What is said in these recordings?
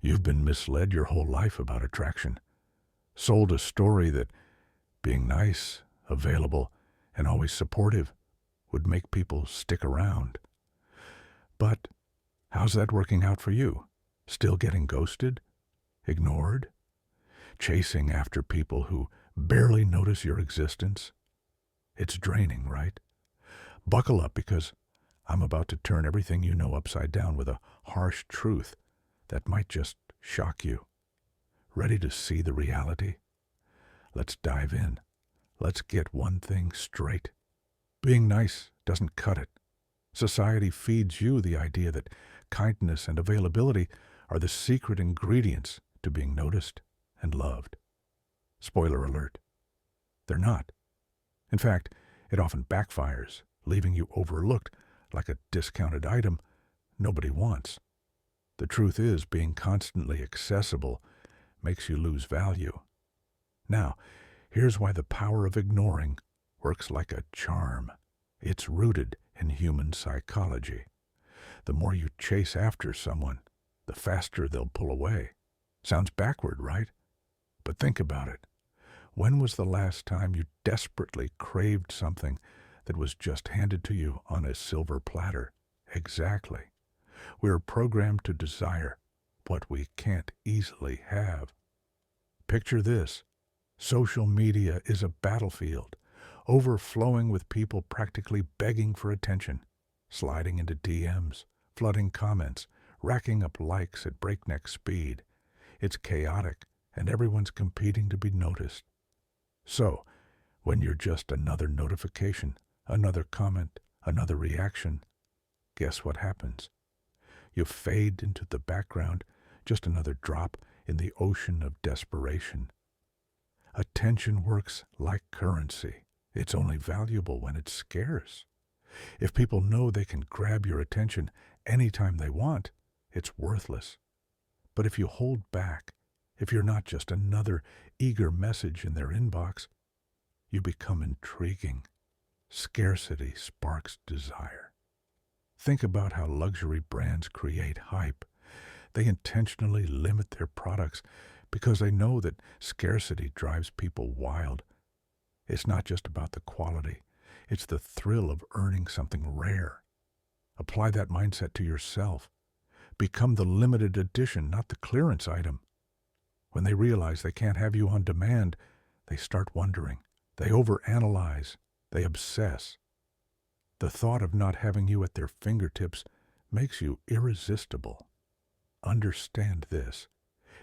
You've been misled your whole life about attraction, sold a story that being nice, available, and always supportive would make people stick around. But how's that working out for you? Still getting ghosted? Ignored? Chasing after people who barely notice your existence? It's draining, right? Buckle up, because I'm about to turn everything you know upside down with a harsh truth that might just shock you. Ready to see the reality? Let's dive in. Let's get one thing straight. Being nice doesn't cut it. Society feeds you the idea that kindness and availability are the secret ingredients to being noticed and loved. Spoiler alert, they're not. In fact, it often backfires, leaving you overlooked like a discounted item nobody wants. The truth is, being constantly accessible makes you lose value. Now, here's why the power of ignoring works like a charm. It's rooted in human psychology. The more you chase after someone, the faster they'll pull away. Sounds backward, right? But think about it. When was the last time you desperately craved something that was just handed to you on a silver platter? Exactly. We're programmed to desire what we can't easily have. Picture this. Social media is a battlefield, overflowing with people practically begging for attention, sliding into DMs, flooding comments, racking up likes at breakneck speed. It's chaotic, and everyone's competing to be noticed. So, when you're just another notification, another comment, another reaction, guess what happens? You fade into the background, just another drop in the ocean of desperation. Attention works like currency. It's only valuable when it's scarce. If people know they can grab your attention anytime they want, it's worthless. But if you hold back, if you're not just another eager message in their inbox, you become intriguing. Scarcity sparks desire. Think about how luxury brands create hype. They intentionally limit their products because they know that scarcity drives people wild. It's not just about the quality. It's the thrill of earning something rare. Apply that mindset to yourself. Become the limited edition, not the clearance item. When they realize they can't have you on demand, they start wondering. They overanalyze. They obsess. The thought of not having you at their fingertips makes you irresistible. Understand this.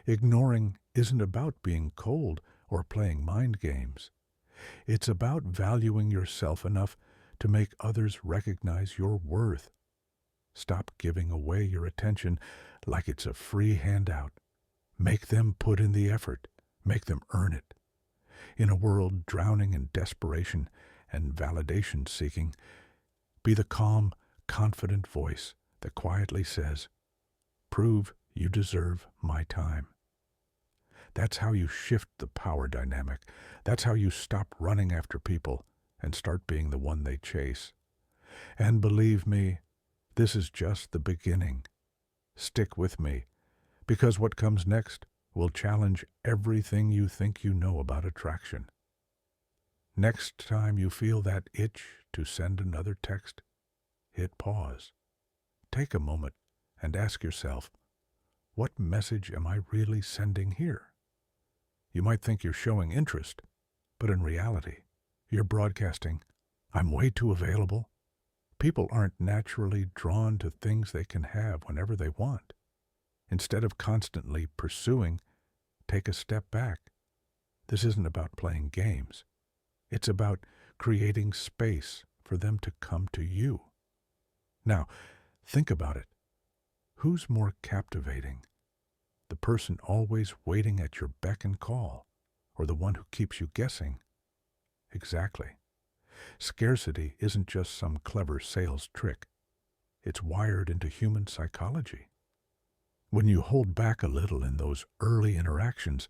Ignoring isn't about being cold or playing mind games. It's about valuing yourself enough to make others recognize your worth. Stop giving away your attention like it's a free handout. Make them put in the effort. Make them earn it. In a world drowning in desperation and validation seeking, be the calm, confident voice that quietly says, "Prove you deserve my time." That's how you shift the power dynamic. That's how you stop running after people and start being the one they chase. And believe me, this is just the beginning. Stick with me, because what comes next will challenge everything you think you know about attraction. Next time you feel that itch to send another text, hit pause. Take a moment and ask yourself, what message am I really sending here? You might think you're showing interest, but in reality, you're broadcasting, "I'm way too available." People aren't naturally drawn to things they can have whenever they want. Instead of constantly pursuing, take a step back. This isn't about playing games. It's about creating space for them to come to you. Now, think about it. Who's more captivating? The person always waiting at your beck and call, or the one who keeps you guessing? Exactly. Scarcity isn't just some clever sales trick. It's wired into human psychology. When you hold back a little in those early interactions,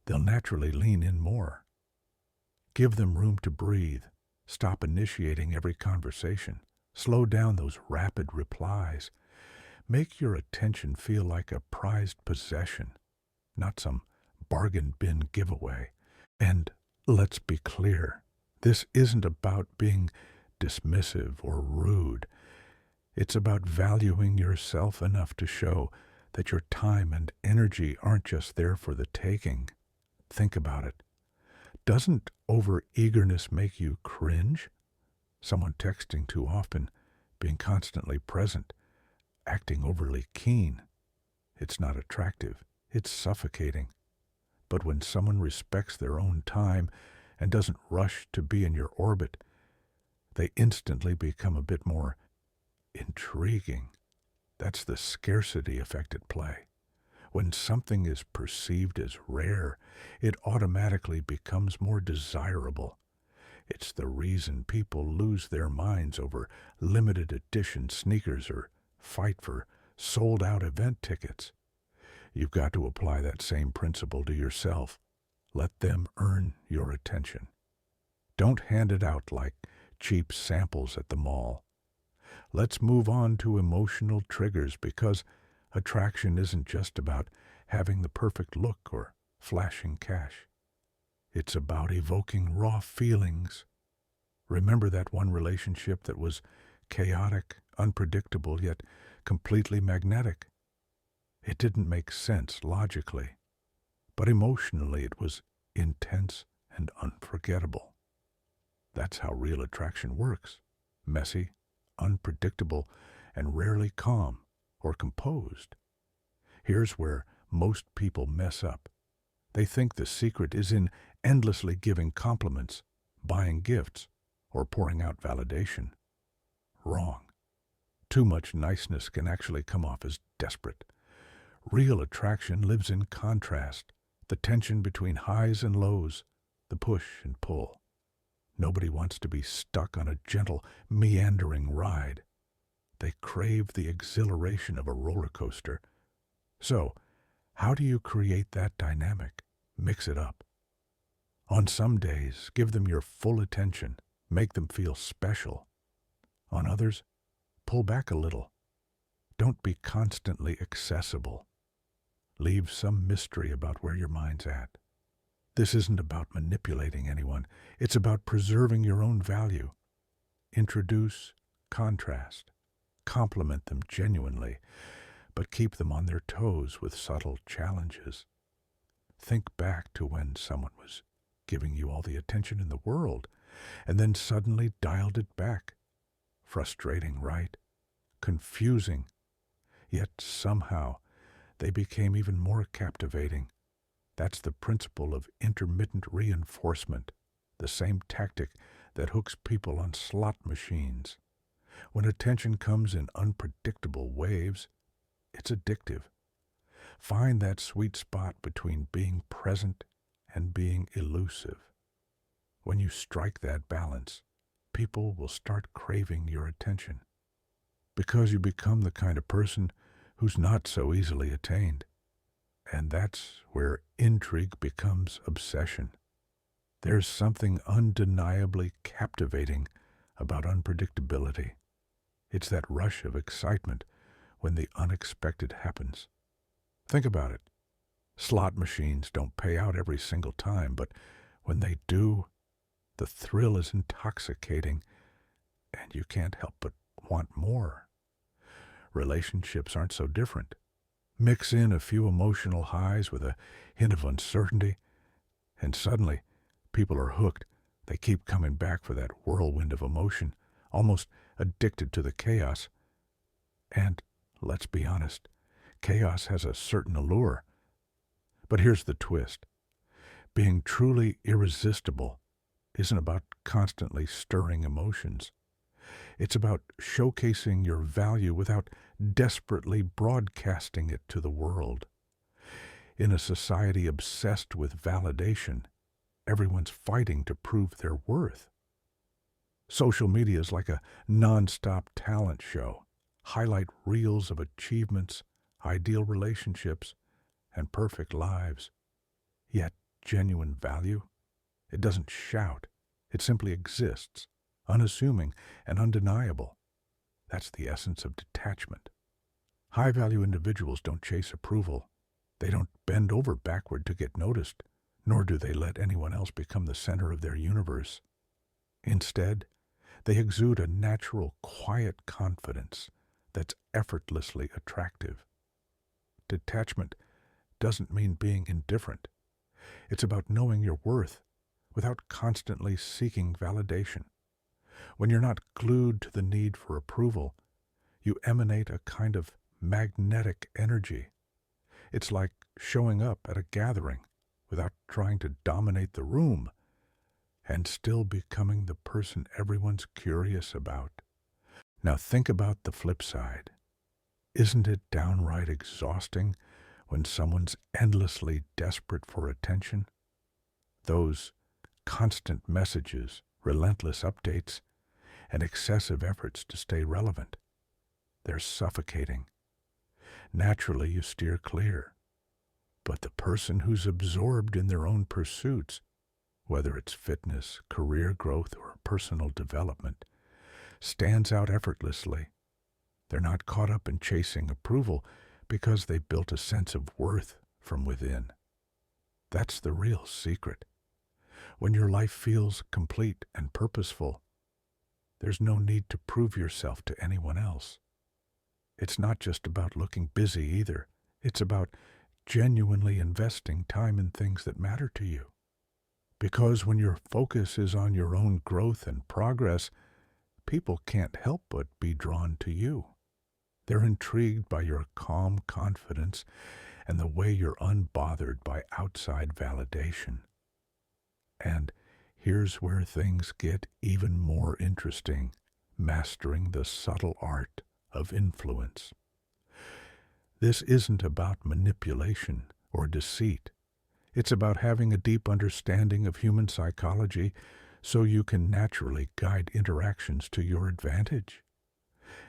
they'll naturally lean in more. Give them room to breathe. Stop initiating every conversation. Slow down those rapid replies. Make your attention feel like a prized possession, not some bargain bin giveaway. And let's be clear, this isn't about being dismissive or rude. It's about valuing yourself enough to show that your time and energy aren't just there for the taking. Think about it. Doesn't over-eagerness make you cringe? Someone texting too often, being constantly present, acting overly keen. It's not attractive. It's suffocating. But when someone respects their own time and doesn't rush to be in your orbit, they instantly become a bit more intriguing. That's the scarcity effect at play. When something is perceived as rare, it automatically becomes more desirable. It's the reason people lose their minds over limited edition sneakers or fight for sold-out event tickets. You've got to apply that same principle to yourself. Let them earn your attention. Don't hand it out like cheap samples at the mall. Let's move on to emotional triggers, because attraction isn't just about having the perfect look or flashing cash. It's about evoking raw feelings. Remember that one relationship that was chaotic, unpredictable, yet completely magnetic? It didn't make sense logically, but emotionally it was intense and unforgettable. That's how real attraction works. Messy, unpredictable, and rarely calm or composed. Here's where most people mess up. They think the secret is in endlessly giving compliments, buying gifts, or pouring out validation. Wrong. Too much niceness can actually come off as desperate. Real attraction lives in contrast, the tension between highs and lows, the push and pull. Nobody wants to be stuck on a gentle, meandering ride. They crave the exhilaration of a roller coaster. So, how do you create that dynamic? Mix it up. On some days, give them your full attention. Make them feel special. On others, pull back a little. Don't be constantly accessible. Leave some mystery about where your mind's at. This isn't about manipulating anyone. It's about preserving your own value. Introduce contrast. Compliment them genuinely, but keep them on their toes with subtle challenges. Think back to when someone was giving you all the attention in the world, and then suddenly dialed it back. Frustrating, right? Confusing. Yet somehow they became even more captivating. That's the principle of intermittent reinforcement, the same tactic that hooks people on slot machines. When attention comes in unpredictable waves, it's addictive. Find that sweet spot between being present and being elusive. When you strike that balance, people will start craving your attention, because you become the kind of person who's not so easily attained. And that's where intrigue becomes obsession. There's something undeniably captivating about unpredictability. It's that rush of excitement when the unexpected happens. Think about it. Slot machines don't pay out every single time, but when they do, the thrill is intoxicating, and you can't help but want more. Relationships aren't so different. Mix in a few emotional highs with a hint of uncertainty, and suddenly people are hooked. They keep coming back for that whirlwind of emotion, almost addicted to the chaos. And let's be honest, chaos has a certain allure. But here's the twist. Being truly irresistible isn't about constantly stirring emotions. It's about showcasing your value without desperately broadcasting it to the world. In a society obsessed with validation, everyone's fighting to prove their worth. Social media is like a non-stop talent show. Highlight reels of achievements, ideal relationships, and perfect lives. Yet genuine value? It doesn't shout. It simply exists, unassuming and undeniable. That's the essence of detachment. High-value individuals don't chase approval. They don't bend over backward to get noticed, nor do they let anyone else become the center of their universe. Instead, they exude a natural, quiet confidence that's effortlessly attractive. Detachment doesn't mean being indifferent. It's about knowing your worth without constantly seeking validation. When you're not glued to the need for approval, you emanate a kind of magnetic energy. It's like showing up at a gathering without trying to dominate the room and still becoming the person everyone's curious about. Now think about the flip side. Isn't it downright exhausting when someone's endlessly desperate for attention? Those constant messages, relentless updates, and excessive efforts to stay relevant. They're suffocating. Naturally, you steer clear. But the person who's absorbed in their own pursuits, whether it's fitness, career growth, or personal development, stands out effortlessly. They're not caught up in chasing approval because they built a sense of worth from within. That's the real secret. When your life feels complete and purposeful, there's no need to prove yourself to anyone else. It's not just about looking busy either. It's about genuinely investing time in things that matter to you. Because when your focus is on your own growth and progress, people can't help but be drawn to you. They're intrigued by your calm confidence and the way you're unbothered by outside validation. And here's where things get even more interesting, mastering the subtle art of influence. This isn't about manipulation or deceit. It's about having a deep understanding of human psychology so you can naturally guide interactions to your advantage.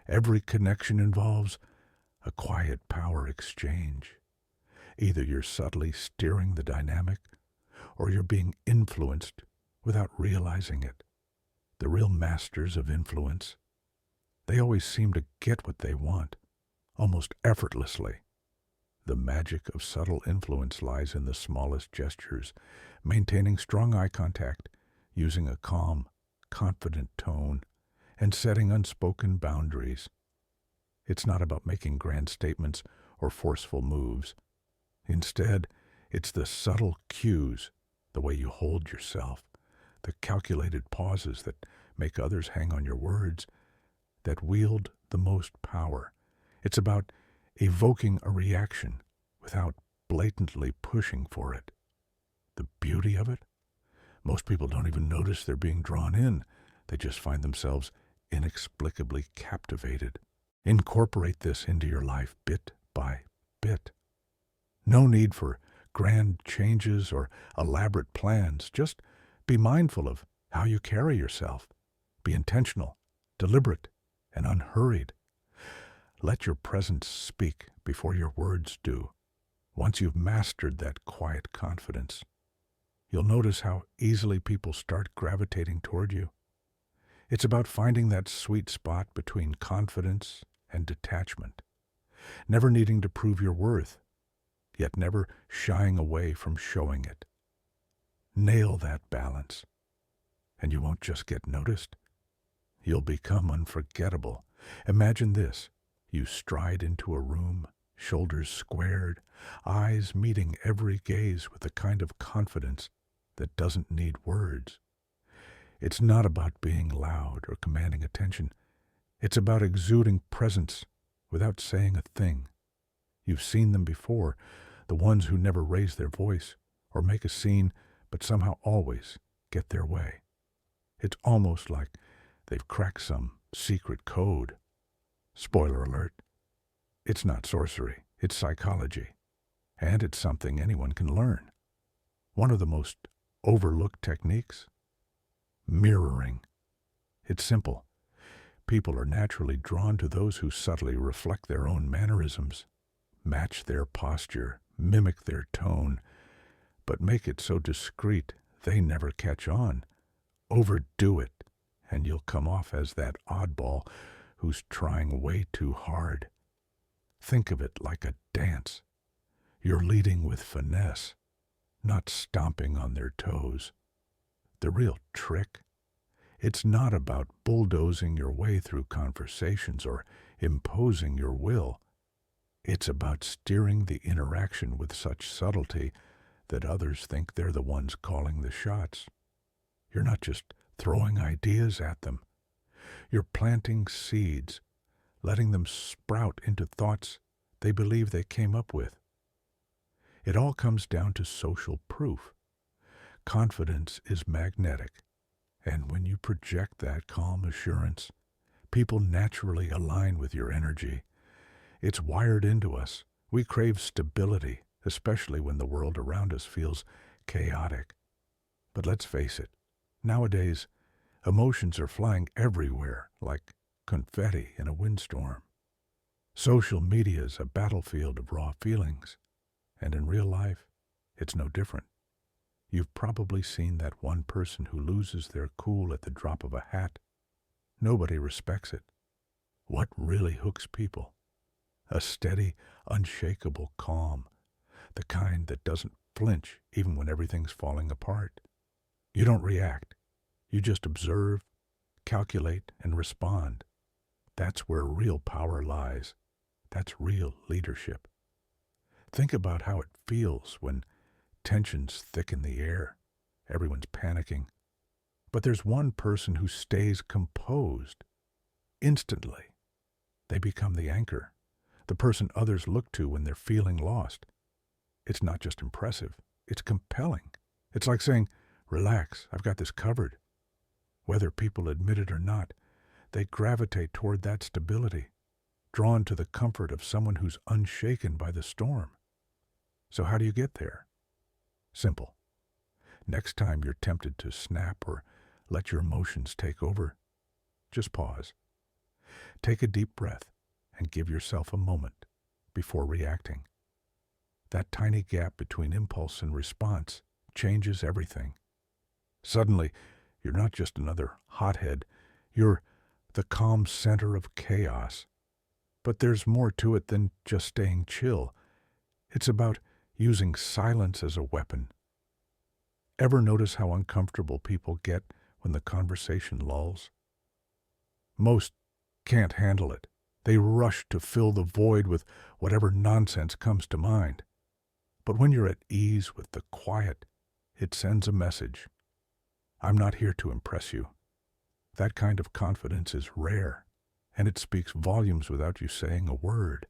Every connection involves a quiet power exchange. Either you're subtly steering the dynamic, or you're being influenced without realizing it. The real masters of influence, they always seem to get what they want, almost effortlessly. The magic of subtle influence lies in the smallest gestures, maintaining strong eye contact, using a calm, confident tone, and setting unspoken boundaries. It's not about making grand statements or forceful moves. Instead, it's the subtle cues, the way you hold yourself, the calculated pauses that make others hang on your words, that wield the most power. It's about evoking a reaction without blatantly pushing for it. The beauty of it? Most people don't even notice they're being drawn in. They just find themselves inexplicably captivated. Incorporate this into your life bit by bit. No need for grand changes or elaborate plans. Just be mindful of how you carry yourself. Be intentional, deliberate, and unhurried. Let your presence speak before your words do. Once you've mastered that quiet confidence, you'll notice how easily people start gravitating toward you. It's about finding that sweet spot between confidence and detachment, never needing to prove your worth, yet never shying away from showing it. Nail that balance, and you won't just get noticed. You'll become unforgettable. Imagine this. You stride into a room, shoulders squared, eyes meeting every gaze with a kind of confidence that doesn't need words. It's not about being loud or commanding attention. It's about exuding presence without saying a thing. You've seen them before, the ones who never raise their voice or make a scene but somehow always get their way. It's almost like they've cracked some secret code. Spoiler alert, it's not sorcery, it's psychology, and it's something anyone can learn. One of the most overlooked techniques? Mirroring. It's simple. People are naturally drawn to those who subtly reflect their own mannerisms, match their posture, mimic their tone, but make it so discreet they never catch on. Overdo it, and you'll come off as that oddball who's trying way too hard. Think of it like a dance. You're leading with finesse, not stomping on their toes. The real trick, it's not about bulldozing your way through conversations or imposing your will. It's about steering the interaction with such subtlety that others think they're the ones calling the shots. You're not just throwing ideas at them. You're planting seeds, letting them sprout into thoughts they believe they came up with. It all comes down to social proof. Confidence is magnetic, and when you project that calm assurance, people naturally align with your energy. It's wired into us. We crave stability, especially when the world around us feels chaotic. But let's face it, nowadays, emotions are flying everywhere like confetti in a windstorm. Social media is a battlefield of raw feelings, and in real life, it's no different. You've probably seen that one person who loses their cool at the drop of a hat. Nobody respects it. What really hooks people? A steady, unshakable calm, the kind that doesn't flinch even when everything's falling apart. You don't react. You just observe, calculate, and respond. That's where real power lies. That's real leadership. Think about how it feels when tensions thicken the air. Everyone's panicking. But there's one person who stays composed. Instantly, they become the anchor, the person others look to when they're feeling lost. It's not just impressive, it's compelling. It's like saying, relax, I've got this covered. Whether people admit it or not, they gravitate toward that stability, drawn to the comfort of someone who's unshaken by the storm. So how do you get there? Simple. Next time you're tempted to snap or let your emotions take over, just pause. Take a deep breath and give yourself a moment before reacting. That tiny gap between impulse and response changes everything. Suddenly, you're not just another hothead, you're the calm center of chaos. But there's more to it than just staying chill. It's about using silence as a weapon. Ever notice how uncomfortable people get when the conversation lulls? Most can't handle it. They rush to fill the void with whatever nonsense comes to mind. But when you're at ease with the quiet, it sends a message. I'm not here to impress you. That kind of confidence is rare, and it speaks volumes without you saying a word.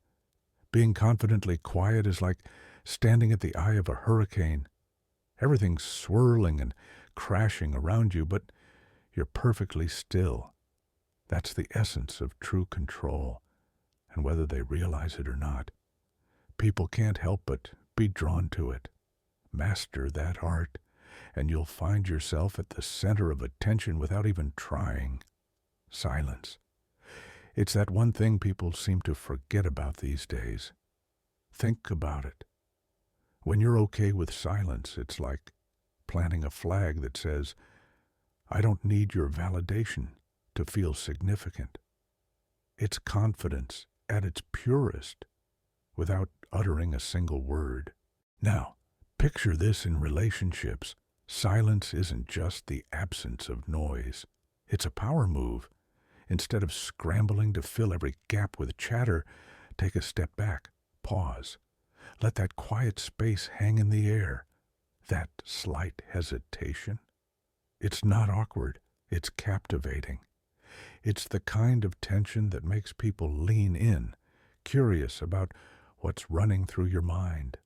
Being confidently quiet is like standing at the eye of a hurricane. Everything's swirling and crashing around you, but you're perfectly still. That's the essence of true control, and whether they realize it or not, people can't help but be drawn to it. Master that art, and you'll find yourself at the center of attention without even trying. Silence. It's that one thing people seem to forget about these days. Think about it. When you're okay with silence, it's like planting a flag that says, I don't need your validation to feel significant. It's confidence at its purest, without uttering a single word. Now, picture this in relationships. Silence isn't just the absence of noise. It's a power move. Instead of scrambling to fill every gap with chatter, take a step back, pause. Let that quiet space hang in the air. That slight hesitation. It's not awkward. It's captivating. It's the kind of tension that makes people lean in, curious about what's running through your mind.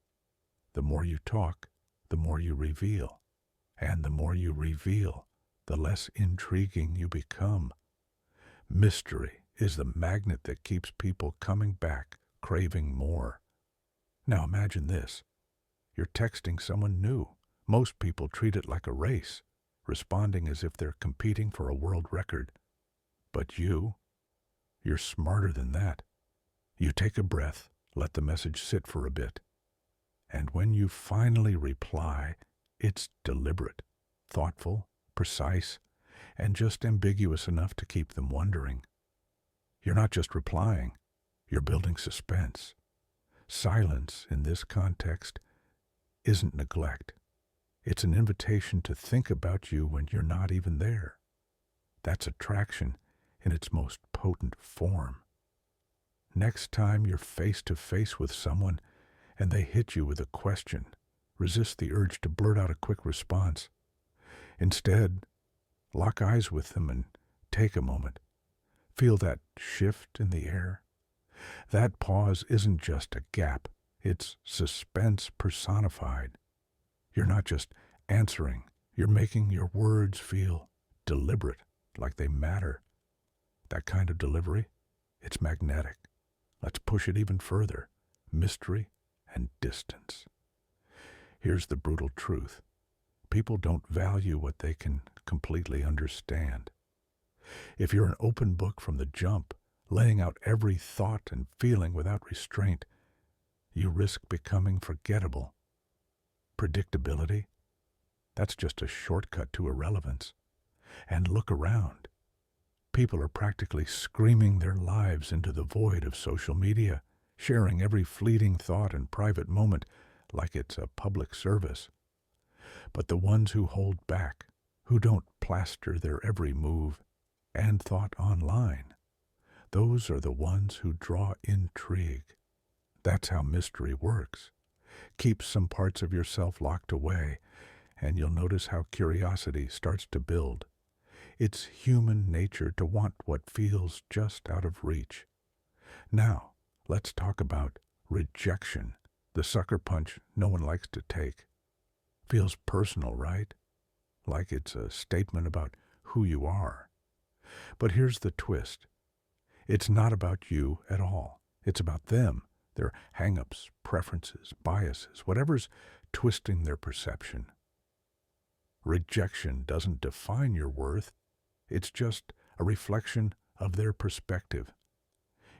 The more you talk, the more you reveal. And the more you reveal, the less intriguing you become. Mystery is the magnet that keeps people coming back, craving more. Now imagine this. You're texting someone new. Most people treat it like a race, responding as if they're competing for a world record. But you're smarter than that. You take a breath, let the message sit for a bit. And when you finally reply, it's deliberate, thoughtful, precise, and just ambiguous enough to keep them wondering. You're not just replying, You're building suspense. Silence, in this context, isn't neglect. It's an invitation to think about you when you're not even there. That's attraction in its most potent form. Next time you're face to face with someone and they hit you with a question, resist the urge to blurt out a quick response. Instead, lock eyes with them and take a moment. Feel that shift in the air. That pause isn't just a gap, it's suspense personified. You're not just answering, you're making your words feel deliberate, like they matter. That kind of delivery, it's magnetic. Let's push it even further. Mystery and distance. Here's the brutal truth. People don't value what they can completely understand. If you're an open book from the jump, laying out every thought and feeling without restraint, you risk becoming forgettable. Predictability? That's just a shortcut to irrelevance. And look around. People are practically screaming their lives into the void of social media, sharing every fleeting thought and private moment like it's a public service. But the ones who hold back, who don't plaster their every move and thought online, those are the ones who draw intrigue. That's how mystery works. Keep some parts of yourself locked away, and you'll notice how curiosity starts to build. It's human nature to want what feels just out of reach. Now, let's talk about rejection, the sucker punch no one likes to take. Feels personal, right? Like it's a statement about who you are. But here's the twist. It's not about you at all. It's about them, their hang-ups, preferences, biases, whatever's twisting their perception. Rejection doesn't define your worth. It's just a reflection of their perspective.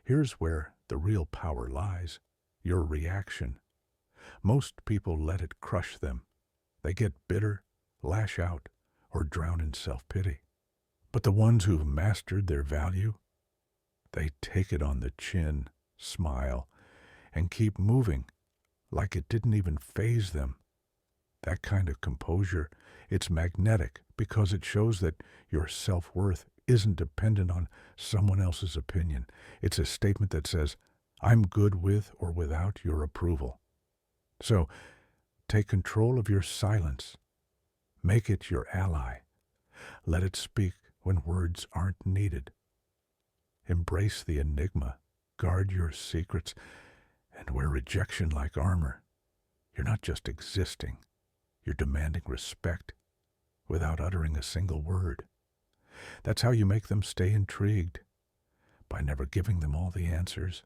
Here's where the real power lies, your reaction. Most people let it crush them. They get bitter, lash out, or drown in self-pity. But the ones who've mastered their value, they take it on the chin, smile, and keep moving like it didn't even faze them. That kind of composure, it's magnetic because it shows that your self-worth isn't dependent on someone else's opinion. It's a statement that says, I'm good with or without your approval. So, take control of your silence. Make it your ally. Let it speak when words aren't needed. Embrace the enigma. Guard your secrets. And wear rejection like armor. You're not just existing. You're demanding respect without uttering a single word. That's how you make them stay intrigued, by never giving them all the answers.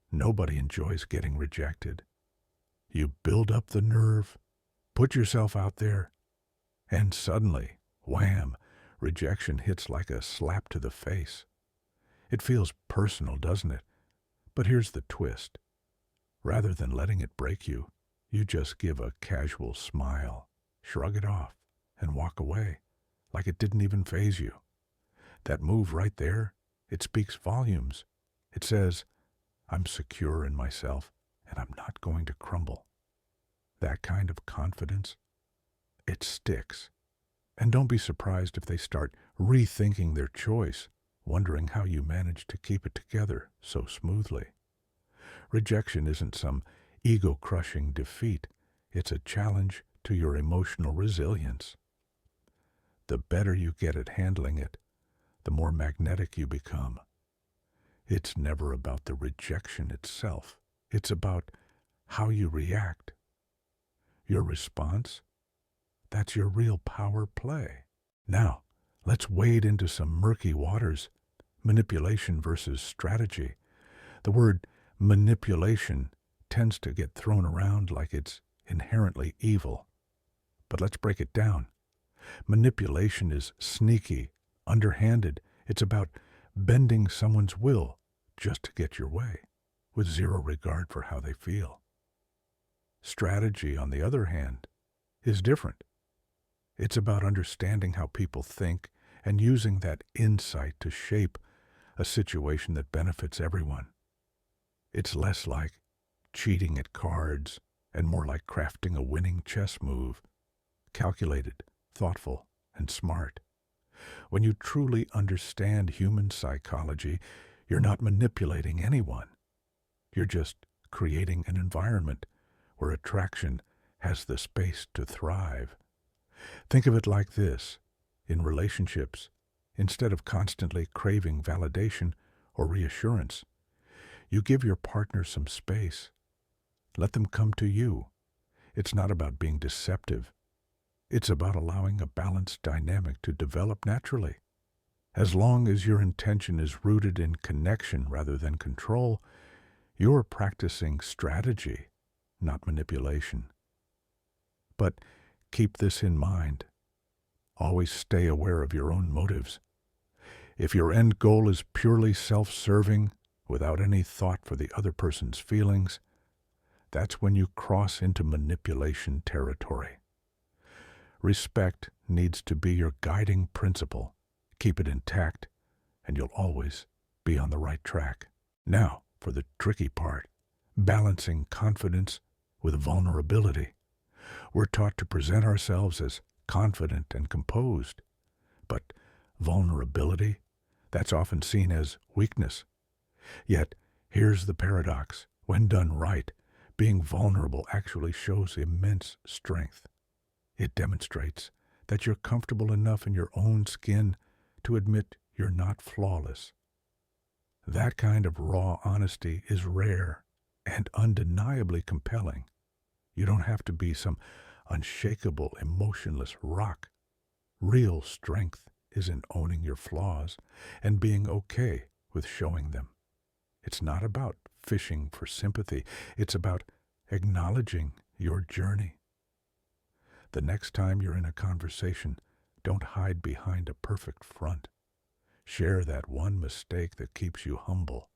Nobody enjoys getting rejected. You build up the nerve, put yourself out there, and suddenly, wham, rejection hits like a slap to the face. It feels personal, doesn't it? But here's the twist. Rather than letting it break you, you just give a casual smile, shrug it off, and walk away, like it didn't even faze you. That move right there, it speaks volumes. It says, I'm secure in myself, and I'm not going to crumble. That kind of confidence, it sticks. And don't be surprised if they start rethinking their choice, wondering how you managed to keep it together so smoothly. Rejection isn't some ego-crushing defeat. It's a challenge to your emotional resilience. The better you get at handling it, the more magnetic you become. It's never about the rejection itself. It's about how you react. Your response, that's your real power play. Now, let's wade into some murky waters. Manipulation versus strategy. The word manipulation tends to get thrown around like it's inherently evil. But let's break it down. Manipulation is sneaky, underhanded. It's about bending someone's will just to get your way, with zero regard for how they feel. Strategy, on the other hand, is different. It's about understanding how people think and using that insight to shape a situation that benefits everyone. It's less like cheating at cards and more like crafting a winning chess move, calculated, thoughtful, and smart. When you truly understand human psychology, you're not manipulating anyone. You're just creating an environment where attraction has the space to thrive. Think of it like this. In relationships, instead of constantly craving validation or reassurance, you give your partner some space. Let them come to you. It's not about being deceptive. It's about allowing a balanced dynamic to develop naturally. As long as your intention is rooted in connection rather than control, you're practicing strategy, not manipulation. But keep this in mind. Always stay aware of your own motives. If your end goal is purely self-serving, without any thought for the other person's feelings, that's when you cross into manipulation territory. Respect needs to be your guiding principle. Keep it intact, and you'll always be on the right track. Now, for the tricky part, balancing confidence with vulnerability. We're taught to present ourselves as confident and composed, but vulnerability, that's often seen as weakness. Yet, here's the paradox. When done right, being vulnerable actually shows immense strength. It demonstrates that you're comfortable enough in your own skin to admit you're not flawless. That kind of raw honesty is rare and undeniably compelling. You don't have to be some unshakable, emotionless rock. Real strength is in owning your flaws and being okay with showing them. It's not about fishing for sympathy. It's about acknowledging your journey. The next time you're in a conversation, don't hide behind a perfect front. Share that one mistake that keeps you humble.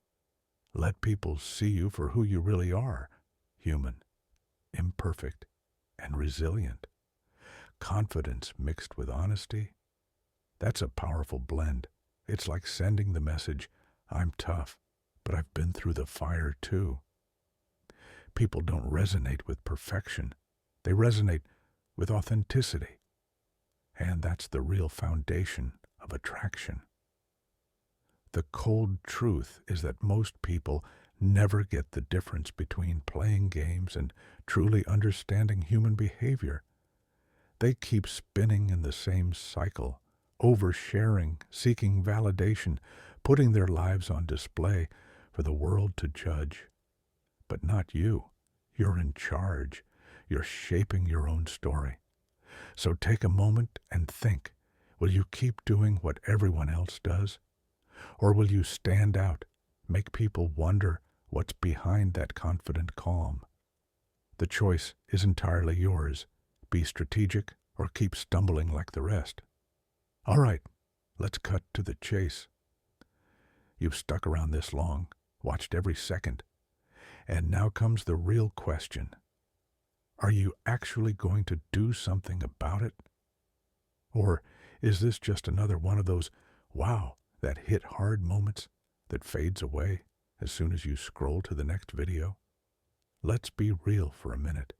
Let people see you for who you really are, human, imperfect, and resilient. Confidence mixed with honesty, that's a powerful blend. It's like sending the message, I'm tough, but I've been through the fire too. People don't resonate with perfection. They resonate with authenticity. And that's the real foundation of attraction. The cold truth is that most people never get the difference between playing games and truly understanding human behavior. They keep spinning in the same cycle, oversharing, seeking validation, putting their lives on display for the world to judge. But not you. You're in charge. You're shaping your own story. So take a moment and think, will you keep doing what everyone else does? Or will you stand out, make people wonder what's behind that confident calm? The choice is entirely yours. Be strategic or keep stumbling like the rest. All right, let's cut to the chase. You've stuck around this long, watched every second, and now comes the real question. Are you actually going to do something about it? Or is this just another one of those, wow, that hit hard moments that fades away as soon as you scroll to the next video? Let's be real for a minute.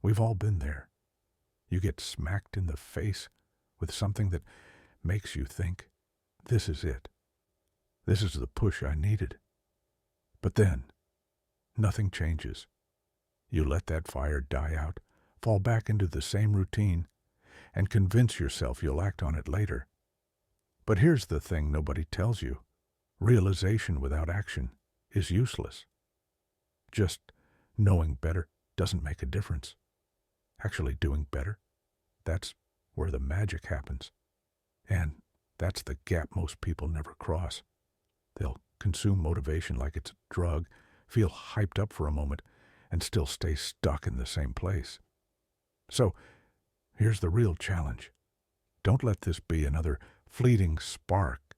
We've all been there. You get smacked in the face with something that makes you think, this is it. This is the push I needed. But then, nothing changes. You let that fire die out, fall back into the same routine, and convince yourself you'll act on it later. But here's the thing nobody tells you. Realization without action is useless. Just knowing better doesn't make a difference. Actually doing better, that's where the magic happens. And that's the gap most people never cross. They'll consume motivation like it's a drug, feel hyped up for a moment, and still stay stuck in the same place. So, here's the real challenge. Don't let this be another fleeting spark.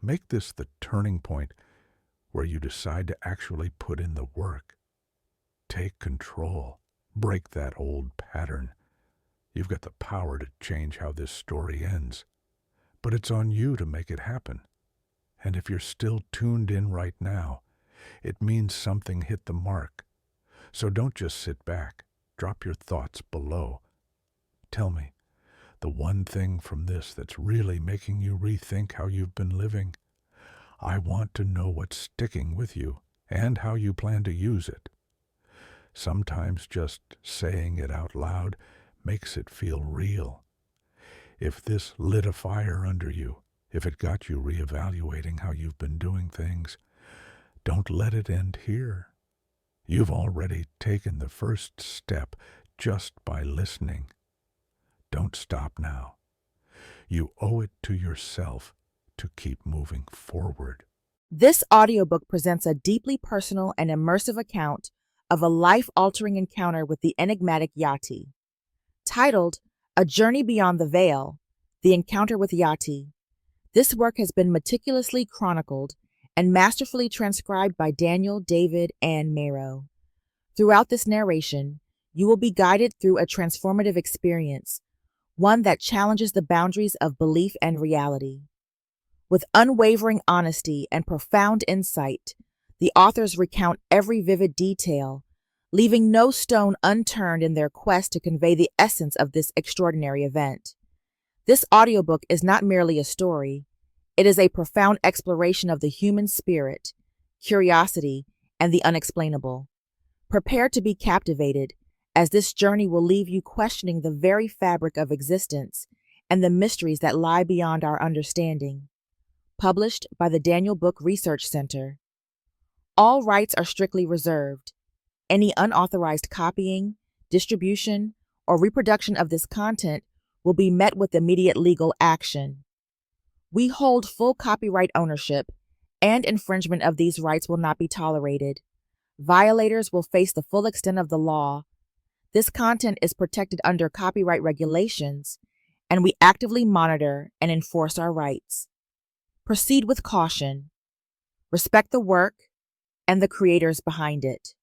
Make this the turning point where you decide to actually put in the work. Take control. Break that old pattern. You've got the power to change how this story ends. But it's on you to make it happen. And if you're still tuned in right now, It means something hit the mark. So don't just sit back. Drop your thoughts below. Tell me, the one thing from this that's really making you rethink how you've been living. I want to know what's sticking with you and how you plan to use it. Sometimes just saying it out loud makes it feel real. If this lit a fire under you, if it got you reevaluating how you've been doing things, don't let it end here. You've already taken the first step just by listening. Don't stop now. You owe it to yourself to keep moving forward. This audiobook presents a deeply personal and immersive account of a life-altering encounter with the enigmatic Yati. Titled A Journey Beyond the Veil, The Encounter with Yati, this work has been meticulously chronicled and masterfully transcribed by Daniel David and Marrow. Throughout this narration, you will be guided through a transformative experience, one that challenges the boundaries of belief and reality. With unwavering honesty and profound insight, the authors recount every vivid detail, leaving no stone unturned in their quest to convey the essence of this extraordinary event. This audiobook is not merely a story, it is a profound exploration of the human spirit, curiosity, and the unexplainable. Prepare to be captivated, as this journey will leave you questioning the very fabric of existence and the mysteries that lie beyond our understanding. Published by the Daniel Book Research Center. All rights are strictly reserved. Any unauthorized copying, distribution, or reproduction of this content will be met with immediate legal action. We hold full copyright ownership, and infringement of these rights will not be tolerated. Violators will face the full extent of the law. This content is protected under copyright regulations, and we actively monitor and enforce our rights. Proceed with caution. Respect the work and the creators behind it.